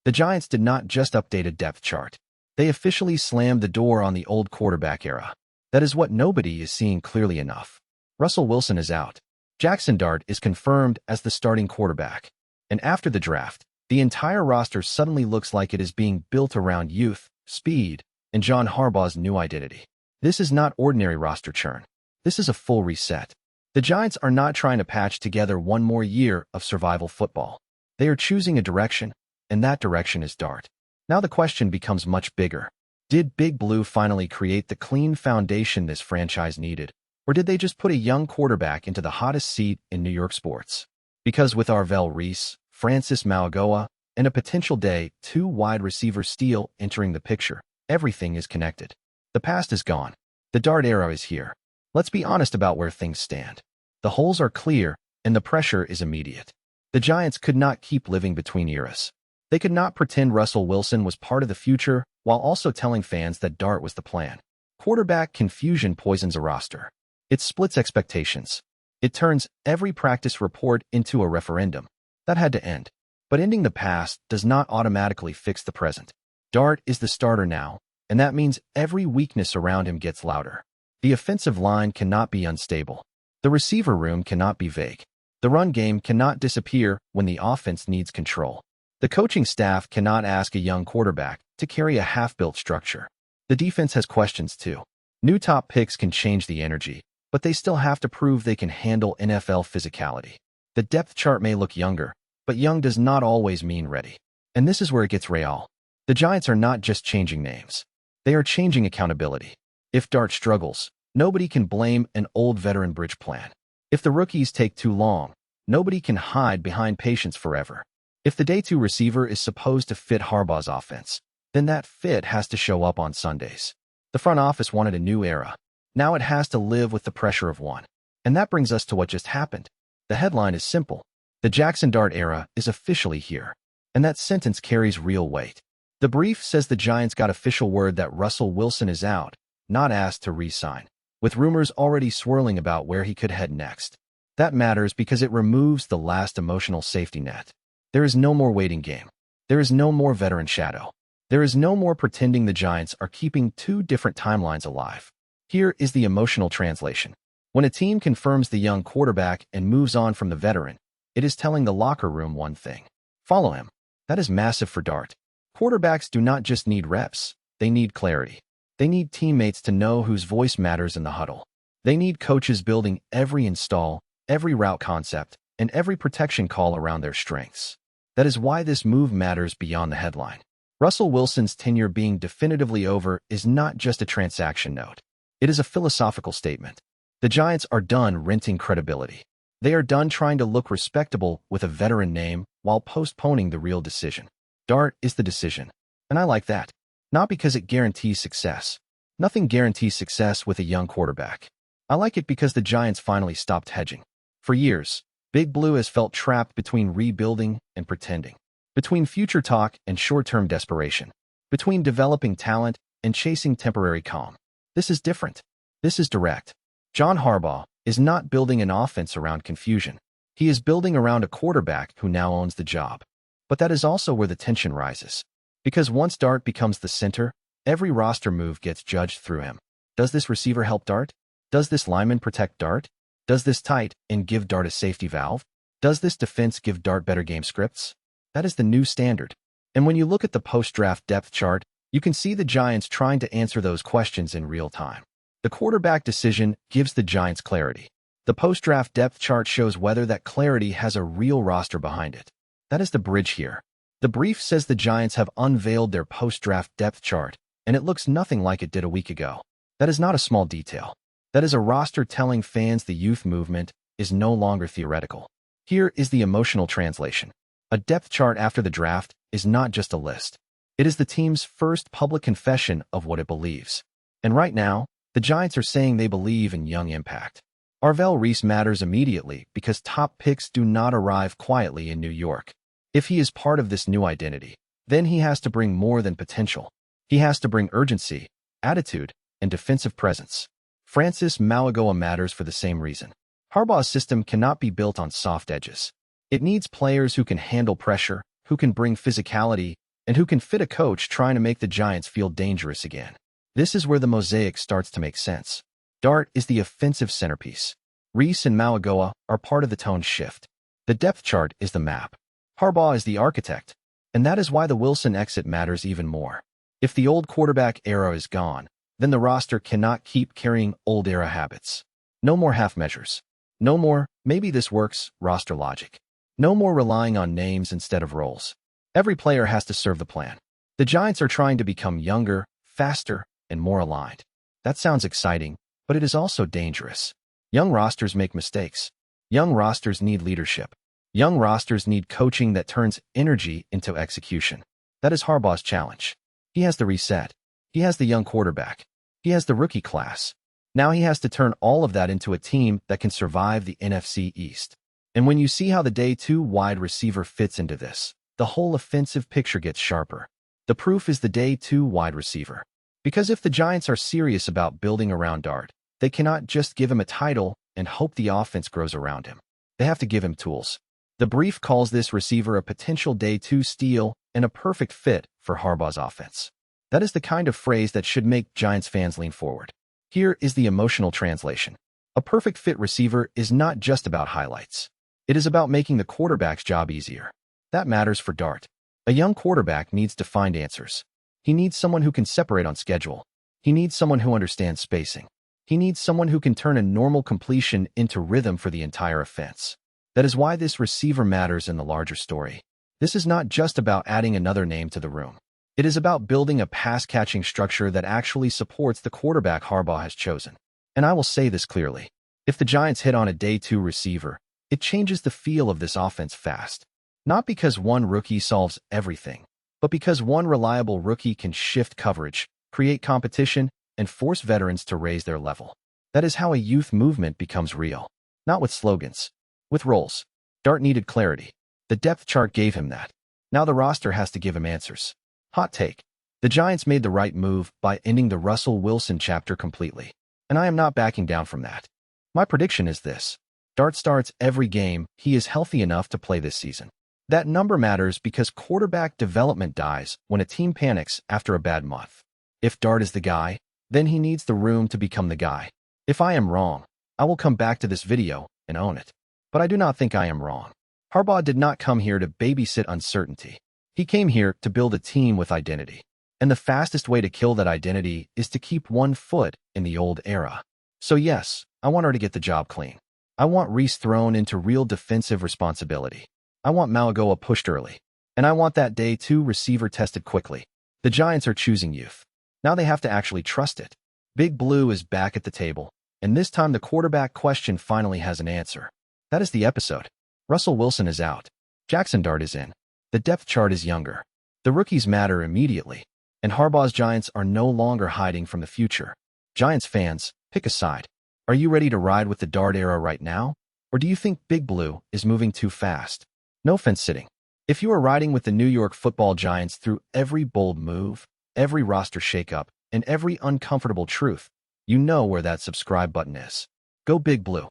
The Giants did not just update a depth chart. They officially slammed the door on the old quarterback era. That is what nobody is seeing clearly enough. Russell Wilson is out. Jaxson Dart is confirmed as the starting quarterback. And after the draft, the entire roster suddenly looks like it is being built around youth, speed, and John Harbaugh's new identity. This is not ordinary roster churn. This is a full reset. The Giants are not trying to patch together one more year of survival football. They are choosing a direction, and that direction is Dart. Now the question becomes much bigger. Did Big Blue finally create the clean foundation this franchise needed, or did they just put a young quarterback into the hottest seat in New York sports? Because with Arvell Reese, Mauigoa, and a potential day 2 wide receiver steal entering the picture, everything is connected. The past is gone. The Dart era is here. Let's be honest about where things stand. The holes are clear, and the pressure is immediate. The Giants could not keep living between eras. They could not pretend Russell Wilson was part of the future while also telling fans that Dart was the plan. Quarterback confusion poisons a roster. It splits expectations. It turns every practice report into a referendum. That had to end. But ending the past does not automatically fix the present. Dart is the starter now, and that means every weakness around him gets louder. The offensive line cannot be unstable. The receiver room cannot be vague. The run game cannot disappear when the offense needs control. The coaching staff cannot ask a young quarterback to carry a half-built structure. The defense has questions too. New top picks can change the energy, but they still have to prove they can handle NFL physicality. The depth chart may look younger, but young does not always mean ready. And this is where it gets real. The Giants are not just changing names. They are changing accountability. If Dart struggles, nobody can blame an old veteran bridge plan. If the rookies take too long, nobody can hide behind patience forever. If the day 2 receiver is supposed to fit Harbaugh's offense, then that fit has to show up on Sundays. The front office wanted a new era. Now it has to live with the pressure of one. And that brings us to what just happened. The headline is simple. The Jaxson Dart era is officially here. And that sentence carries real weight. The brief says the Giants got official word that Russell Wilson is out, not asked to re-sign, with rumors already swirling about where he could head next. That matters because it removes the last emotional safety net. There is no more waiting game. There is no more veteran shadow. There is no more pretending the Giants are keeping 2 different timelines alive. Here is the emotional translation. When a team confirms the young quarterback and moves on from the veteran, it is telling the locker room one thing. Follow him. That is massive for Dart. Quarterbacks do not just need reps. They need clarity. They need teammates to know whose voice matters in the huddle. They need coaches building every install, every route concept, and every protection call around their strengths. That is why this move matters beyond the headline. Russell Wilson's tenure being definitively over is not just a transaction note. It is a philosophical statement. The Giants are done renting credibility. They are done trying to look respectable with a veteran name while postponing the real decision. Dart is the decision. And I like that. Not because it guarantees success. Nothing guarantees success with a young quarterback. I like it because the Giants finally stopped hedging. For years, Big Blue has felt trapped between rebuilding and pretending, between future talk and short-term desperation, between developing talent and chasing temporary calm. This is different. This is direct. John Harbaugh is not building an offense around confusion. He is building around a quarterback who now owns the job. But that is also where the tension rises. Because once Dart becomes the center, every roster move gets judged through him. Does this receiver help Dart? Does this lineman protect Dart? Does this tight end give Dart a safety valve? Does this defense give Dart better game scripts? That is the new standard. And when you look at the post-draft depth chart, you can see the Giants trying to answer those questions in real time. The quarterback decision gives the Giants clarity. The post-draft depth chart shows whether that clarity has a real roster behind it. That is the bridge here. The brief says the Giants have unveiled their post-draft depth chart, and it looks nothing like it did a week ago. That is not a small detail. That is a roster telling fans the youth movement is no longer theoretical. Here is the emotional translation. A depth chart after the draft is not just a list. It is the team's first public confession of what it believes. And right now, the Giants are saying they believe in young impact. Arvell Reese matters immediately because top picks do not arrive quietly in New York. If he is part of this new identity, then he has to bring more than potential. He has to bring urgency, attitude, and defensive presence. Mauigoa matters for the same reason. Harbaugh's system cannot be built on soft edges. It needs players who can handle pressure, who can bring physicality, and who can fit a coach trying to make the Giants feel dangerous again. This is where the mosaic starts to make sense. Dart is the offensive centerpiece. Reese and Mauigoa are part of the tone shift. The depth chart is the map. Harbaugh is the architect, and that is why the Wilson exit matters even more. If the old quarterback era is gone, then the roster cannot keep carrying old era habits. No more half measures. No more, maybe this works, roster logic. No more relying on names instead of roles. Every player has to serve the plan. The Giants are trying to become younger, faster, and more aligned. That sounds exciting, but it is also dangerous. Young rosters make mistakes. Young rosters need leadership. Young rosters need coaching that turns energy into execution. That is Harbaugh's challenge. He has the reset. He has the young quarterback. He has the rookie class. Now he has to turn all of that into a team that can survive the NFC East. And when you see how the day 2 wide receiver fits into this, the whole offensive picture gets sharper. The proof is the day 2 wide receiver. Because if the Giants are serious about building around Dart, they cannot just give him a title and hope the offense grows around him. They have to give him tools. The brief calls this receiver a potential day 2 steal and a perfect fit for Harbaugh's offense. That is the kind of phrase that should make Giants fans lean forward. Here is the emotional translation. A perfect fit receiver is not just about highlights. It is about making the quarterback's job easier. That matters for Dart. A young quarterback needs to find answers. He needs someone who can separate on schedule. He needs someone who understands spacing. He needs someone who can turn a normal completion into rhythm for the entire offense. That is why this receiver matters in the larger story. This is not just about adding another name to the room. It is about building a pass-catching structure that actually supports the quarterback Harbaugh has chosen. And I will say this clearly. If the Giants hit on a day 2 receiver, it changes the feel of this offense fast. Not because one rookie solves everything, but because one reliable rookie can shift coverage, create competition, and force veterans to raise their level. That is how a youth movement becomes real. Not with slogans, with roles. Dart needed clarity. The depth chart gave him that. Now the roster has to give him answers. Hot take. The Giants made the right move by ending the Russell Wilson chapter completely. And I am not backing down from that. My prediction is this. Dart starts every game he is healthy enough to play this season. That number matters because quarterback development dies when a team panics after a bad month. If Dart is the guy, then he needs the room to become the guy. If I am wrong, I will come back to this video and own it. But I do not think I am wrong. Harbaugh did not come here to babysit uncertainty. He came here to build a team with identity. And the fastest way to kill that identity is to keep one foot in the old era. So yes, I want her to get the job clean. I want Reese thrown into real defensive responsibility. I want Mauigoa pushed early. And I want that day 2 receiver tested quickly. The Giants are choosing youth. Now they have to actually trust it. Big Blue is back at the table, and this time the quarterback question finally has an answer. That is the episode. Russell Wilson is out. Jaxson Dart is in. The depth chart is younger. The rookies matter immediately. And Harbaugh's Giants are no longer hiding from the future. Giants fans, pick a side. Are you ready to ride with the Dart era right now? Or do you think Big Blue is moving too fast? No fence sitting. If you are riding with the New York Football Giants through every bold move, every roster shakeup, and every uncomfortable truth, you know where that subscribe button is. Go Big Blue.